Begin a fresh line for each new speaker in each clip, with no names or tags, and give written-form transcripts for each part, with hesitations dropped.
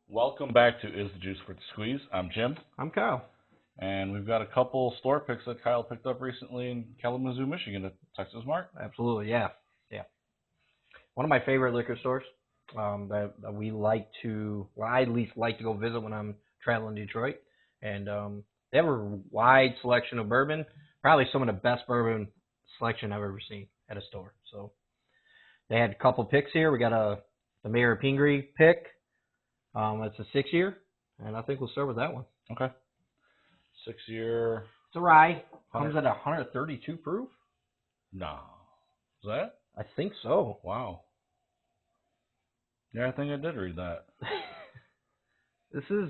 Welcome back to Is the Juice Worth the Squeeze? I'm Jim,
I'm Kyle.
and we've got a couple store picks that Kyle picked up recently in Kalamazoo, Michigan at Texas Mart.
Absolutely, yeah. One of my favorite liquor stores that we like to, well, I at least like to go visit when I'm traveling to Detroit. And they have a wide selection of bourbon, probably some of the best bourbon selection I've ever seen at a store. So they had a couple picks here. We got the Mayor Pingree pick. It's a 6-year, and I think we'll start with that one.
Okay. 6-year.
It's a rye. Comes at 132 proof.
No. Is that?
I think so.
Wow. Yeah, I think I did read that.
This is,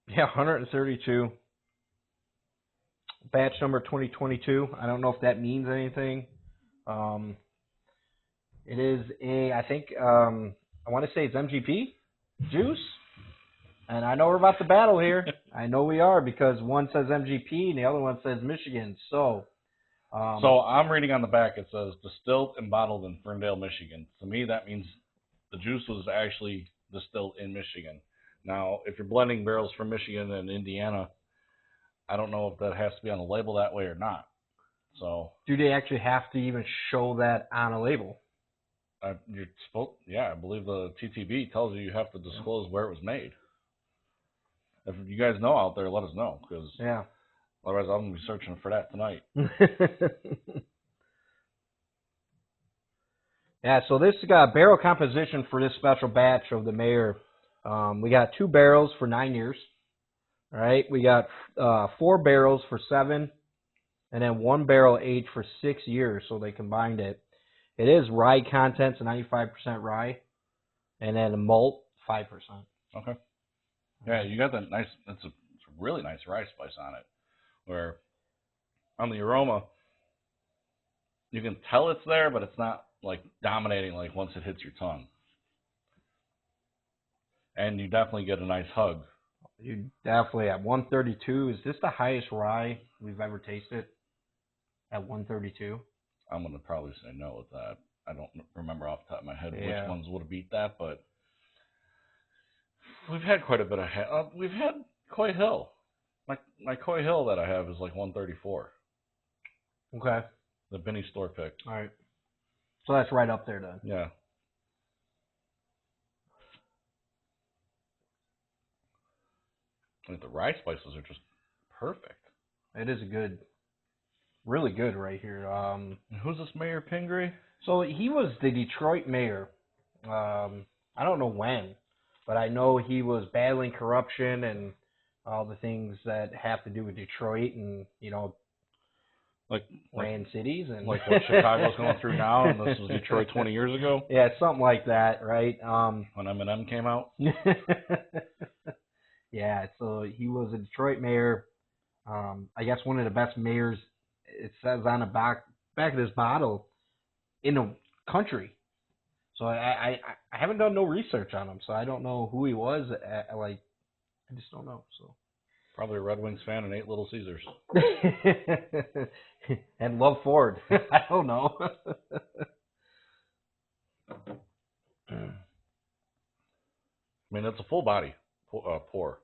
132. Batch number 2022. I don't know if that means anything. It is I want to say it's MGP juice. And I know we're about to battle here. I know we are because one says MGP and the other one says Michigan. So
I'm reading on the back, it says distilled and bottled in Ferndale, Michigan. To me, that means the juice was actually distilled in Michigan. Now, if you're blending barrels from Michigan and Indiana, I don't know if that has to be on the label that way or not. So,
do they actually have to even show that on a label?
You're supposed, I believe the TTB tells you have to disclose where it was made. If you guys know out there, let us know, because otherwise I'm going to be searching for that tonight.
Yeah, so this got barrel composition for this special batch of the Mayor. We got 2 barrels for 9 years. All right, we got 4 barrels for 7, and then 1 barrel aged for 6 years. So they combined it. It is rye contents, 95% rye, and then a malt, 5%.
Okay. Yeah, you got that nice. It's a really nice rye spice on it. Where on the aroma, you can tell it's there, but it's not like dominating like once it hits your tongue. And you definitely get a nice hug.
You definitely at 132. Is this the highest rye we've ever tasted? At 132.
I'm gonna probably say no with that. I don't remember off the top of my head which ones would have beat that, but we've had quite a bit of. We've had Coy Hill. My Coy Hill that I have is like 134.
Okay.
The Benny store pick.
All right. So that's right up there then.
Yeah. I mean, the rye spices are just perfect.
It is really good right here.
Who's this Mayor Pingree?
So he was the Detroit mayor. I don't know when, but I know he was battling corruption and all the things that have to do with Detroit and,
like
land cities and
like what Chicago's going through now, and this was Detroit 20 years ago.
Yeah, something like that, right?
When Eminem came out.
Yeah, so he was a Detroit mayor. I guess one of the best mayors. It says on the back of this bottle in the country. So I haven't done no research on him, so I don't know who he was. I just don't know. So
probably a Red Wings fan and ate Little Caesars.
And love Ford. I don't know.
I mean, it's a full body pour.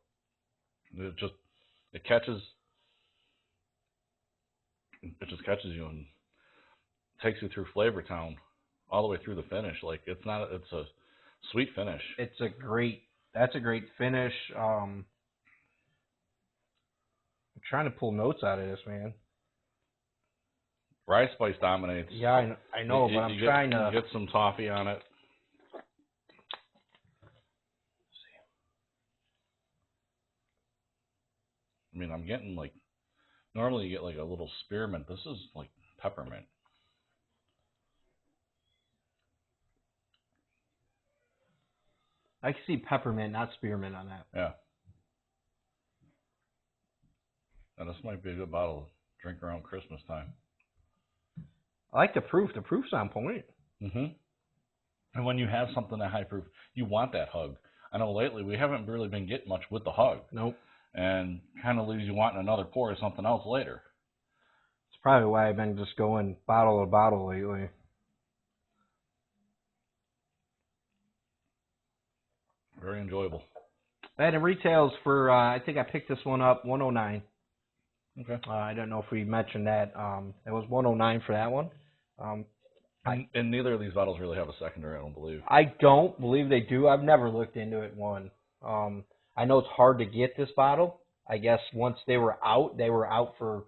It just catches you and takes you through Flavor Town all the way through the finish. Like it's a sweet finish.
That's a great finish. I'm trying to pull notes out of this, man.
Rye spice dominates.
Yeah, I know, but I'm trying to
get some toffee on it. I mean, I'm getting like, normally you get like a little spearmint. This is like peppermint.
I can see peppermint, not spearmint on that.
Yeah. And this might be a good bottle to drink around Christmas time.
I like the proof. The proof's on point.
Mm-hmm. And when you have something that high proof, you want that hug. I know lately we haven't really been getting much with the hug.
Nope.
And kind of leaves you wanting another pour of something else later.
It's probably why I've been just going bottle to bottle lately.
very enjoyable.
And it retails for, I think I picked this one up, $109.
Okay.
I don't know if we mentioned that. It was $109 for that one.
And neither of these bottles really have a secondary, I don't believe.
I don't believe they do. I've never looked into it one. I know it's hard to get this bottle. I guess once they were out for...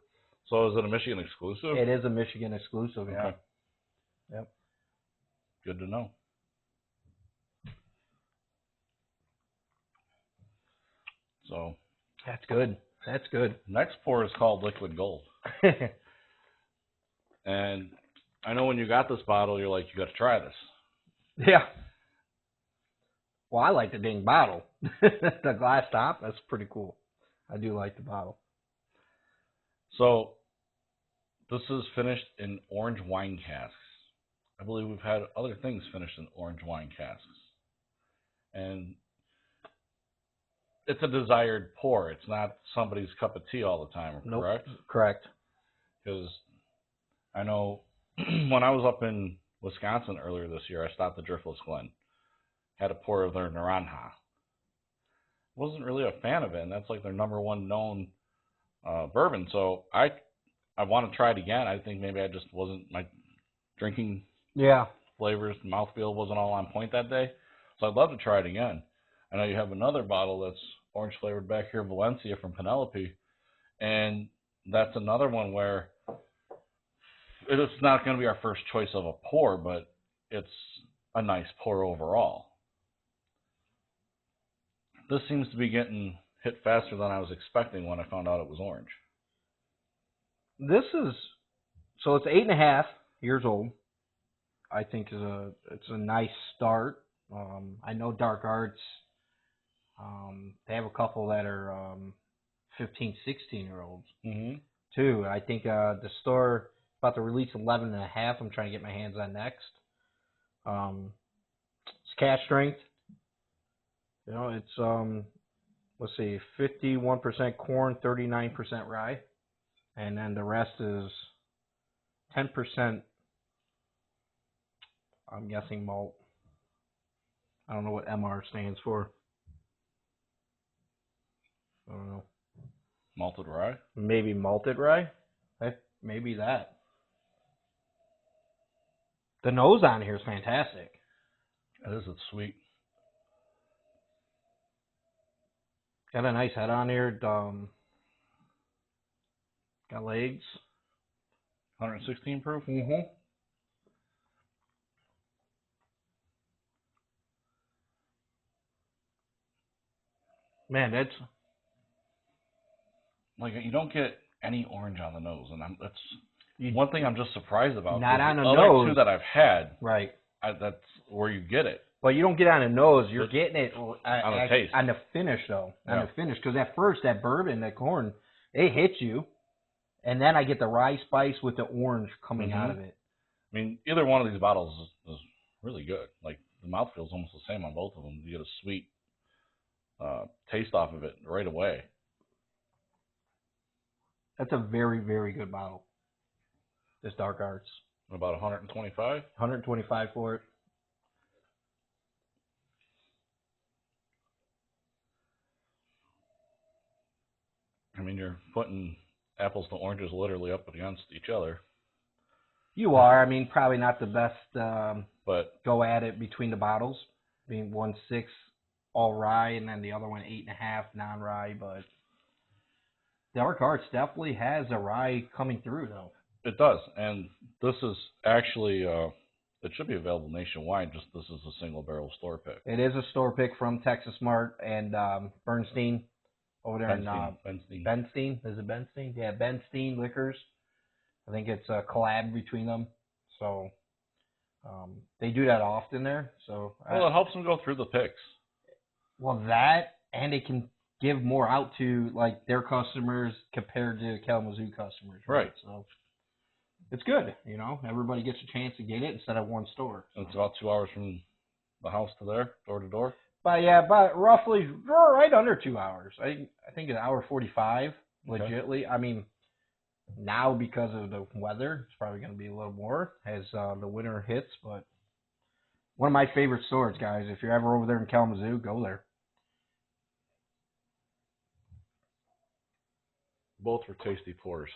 So is it a Michigan exclusive?
It is a Michigan exclusive, yeah.
Okay.
Yep.
Good to know. So
That's good. That's good.
next pour is called Liquid Gold. And I know when you got this bottle, you're like, you got to try this.
Yeah. Well, I like the dang bottle. The glass top, that's pretty cool. I do like the bottle.
So this is finished in orange wine casks. I believe we've had other things finished in orange wine casks. And it's a desired pour. It's not somebody's cup of tea all the time,
Nope.
correct?
Correct.
Because I know when I was up in Wisconsin earlier this year, I stopped at Driftless Glen. Had a pour of their Naranja. Wasn't really a fan of it, and that's like their number one known bourbon. So I want to try it again. I think maybe I just wasn't, my drinking flavors, mouthfeel wasn't all on point that day. So I'd love to try it again. I know you have another bottle that's orange flavored back here, Valencia from Penelope, and that's another one where it's not going to be our first choice of a pour, but it's a nice pour overall. This seems to be getting hit faster than I was expecting when I found out it was orange.
This is, so it's 8.5 years old. I think it's a nice start. I know Dark Arts, they have a couple that are 15, 16-year-olds too. I think the store is about to release 11.5. I'm trying to get my hands on next. It's cask strength. You know, it's let's see, 51% corn, 39% rye, and then the rest is 10%. I'm guessing malt. I don't know what MR stands for. I don't know.
Malted rye?
Maybe malted rye? Maybe that. The nose on here is fantastic.
It is. It's sweet.
Got a nice head on here. Got legs.
116 proof?
Mm-hmm. Man, that's...
Like, you don't get any orange on the nose, and that's one thing I'm just surprised about.
Not on the
other
nose.
two that I've had,
Right.
that's where you get it.
But you don't get it on the nose. You're getting it
on the taste.
On the finish, though. On
Yeah.
the finish. Because at first, that bourbon, that corn, it hits you. And then I get the rye spice with the orange coming out of it.
I mean, either one of these bottles is really good. Like, the mouthfeel is almost the same on both of them. You get a sweet taste off of it right away.
That's a very, very good bottle. This Dark Arts.
About 125?
125 for it.
I mean, you're putting apples to oranges literally up against each other.
You are. I mean, probably not the best
But
go at it between the bottles. Being 1.6 all rye and then the other one 8.5 non-rye. But Dark Arts definitely has a rye coming through, though.
it does. And this is actually, it should be available nationwide, just this is a single barrel store pick.
It is a store pick from Texas Mart and Bernstein over there in Benstein. Is it Benstein? Yeah, Benstein Liquors. I think it's a collab between them. So they do that often there. So
well, it helps them go through the picks.
Well, that, and it can give more out to like their customers compared to Kalamazoo customers.
Right.
So it's good. You know, everybody gets a chance to get it instead of one store.
And it's about 2 hours from the house to there, door to door.
But yeah, but roughly right under 2 hours. I think an hour 45, legitly. I mean, now because of the weather, it's probably going to be a little more as the winter hits. But one of my favorite stores, guys. If you're ever over there in Kalamazoo, go there.
Both were tasty pours.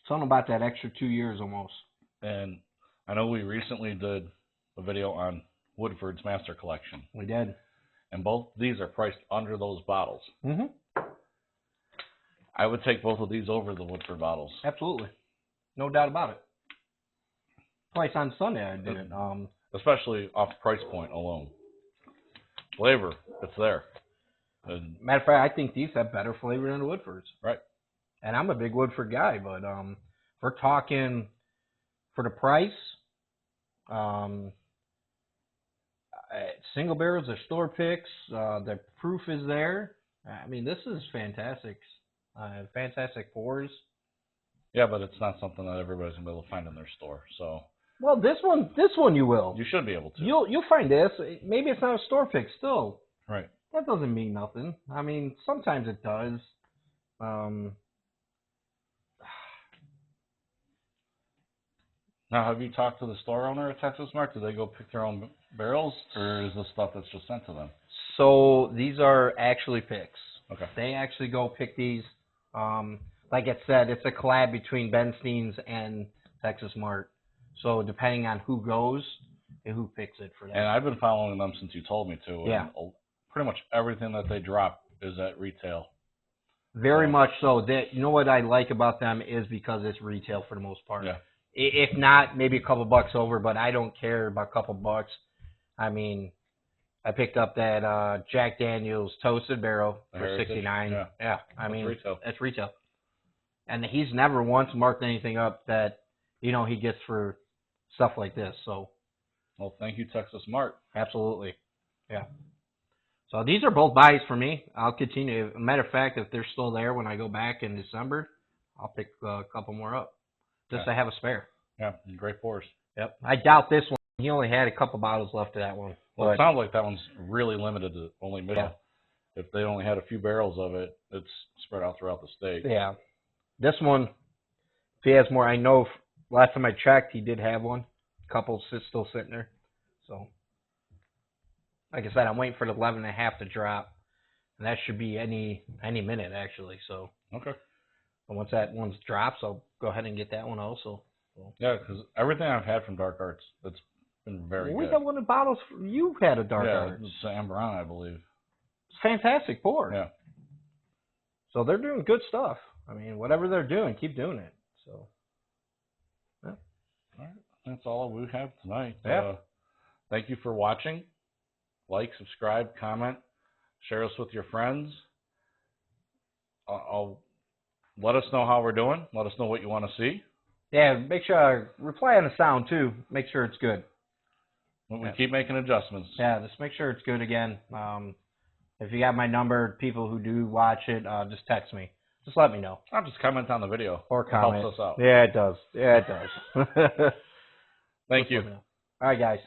Something about that extra 2 years almost.
And I know we recently did a video on Woodford's Master Collection.
We did.
And both these are priced under those bottles.
Mm-hmm.
I would take both of these over the Woodford bottles.
Absolutely. No doubt about it. Twice on Sunday I did it.
Especially off price point alone. Flavor, it's there. And
Matter of fact, I think these have better flavor than the Woodfords.
right.
And I'm a big Woodford guy, but if we're talking for the price, single barrels are store picks. The proof is there. I mean, this is fantastic. Fantastic pours.
Yeah, but it's not something that everybody's gonna be able to find in their store. So
Well, this one you will.
you should be able to.
You'll find this. Maybe it's not a store pick still.
Right.
That doesn't mean nothing. I mean, sometimes it does.
Now, have you talked to the store owner at Texas Mart? Do they go pick their own barrels, or is this stuff that's just sent to them?
So these are actually picks.
Okay.
They actually go pick these. Like I said, it's a collab between Ben Steen's and Texas Mart. So depending on who goes and who picks it for that.
And I've been following them since you told me to.
Yeah.
And pretty much everything that they drop is at retail.
Very much so. You know what I like about them is because it's retail for the most part.
Yeah.
If not, maybe a couple bucks over, but I don't care about a couple bucks. I mean, I picked up that Jack Daniel's Toasted Barrel for
Heritage,
$69. Yeah. I mean,
retail.
that's retail. And he's never once marked anything up that, he gets for stuff like this. So,
Well, thank you, Texas Mart.
absolutely. Yeah. So these are both buys for me. I'll continue. Matter of fact, if they're still there when I go back in December, I'll pick a couple more up just to have a spare.
Yeah, great pours.
Yep. I doubt this one. He only had a couple bottles left of that one.
Well, it sounds like that one's really limited to only middle.
Yeah.
If they only had a few barrels of it, it's spread out throughout the state.
Yeah. This one, if he has more, I know last time I checked, he did have one. A couple still sitting there. So, like I said, I'm waiting for the 11.5 to drop. And that should be any minute, actually. So,
Okay.
and once that one drops, I'll go ahead and get that one also. So.
Yeah, because everything I've had from Dark Arts, it's been very
We
good.
got one of the bottles. You had a Dark Arts.
Yeah, it's Amberon, I believe.
It's fantastic pour.
Yeah.
So they're doing good stuff. I mean, whatever they're doing, keep doing it. So. Yeah.
All right. That's all we have tonight.
Yeah.
Thank you for watching. Like, subscribe, comment, share us with your friends. I'll let us know how we're doing. Let us know what you want to see.
Yeah, make sure I reply on the sound too. Make sure it's good.
We keep making adjustments.
Yeah, just make sure it's good again. If you got my number, people who do watch it, just text me. Just let me know.
I'll just comment on the video.
Or comment.
It helps us out.
Yeah, it does. Yeah, it does.
Thank you.
All right, guys.